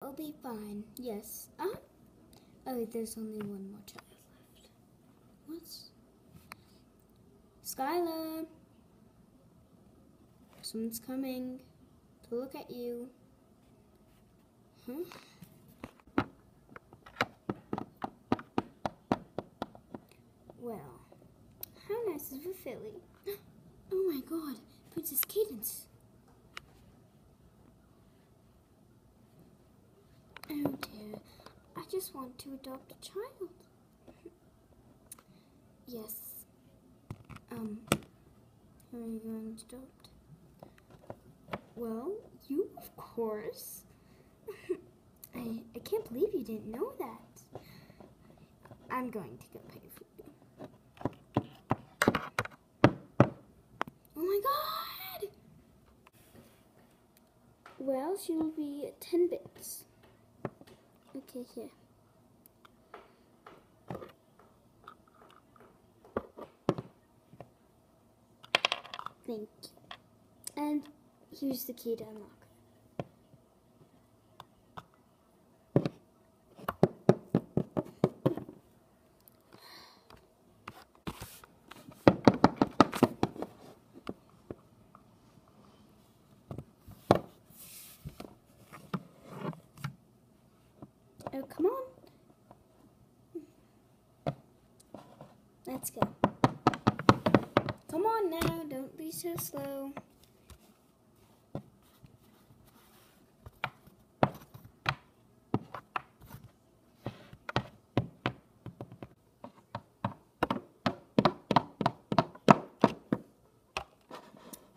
I'll be fine. Yes. Oh, there's only one more child left. What? Skylar! Someone's coming to look at you. Huh? Well, how nice of a filly. Oh my god, Princess Cadance. Oh dear, I just want to adopt a child. Yes. Who are you going to adopt? Well, you, of course. I can't believe you didn't know that. I'm going to go pay for you. Oh my god! Well, she will be 10 bits. Okay, here. Thank you. And here's the key to unlock. Oh, come on. Let's go. Come on now, don't be so slow.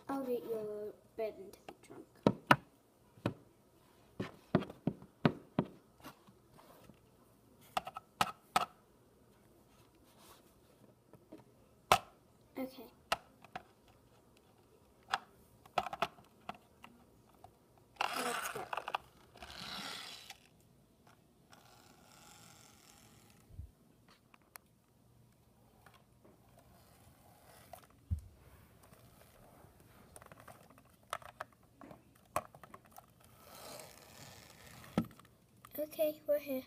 I'll get your bed into the trunk. Okay. Let's go. Okay, we're here.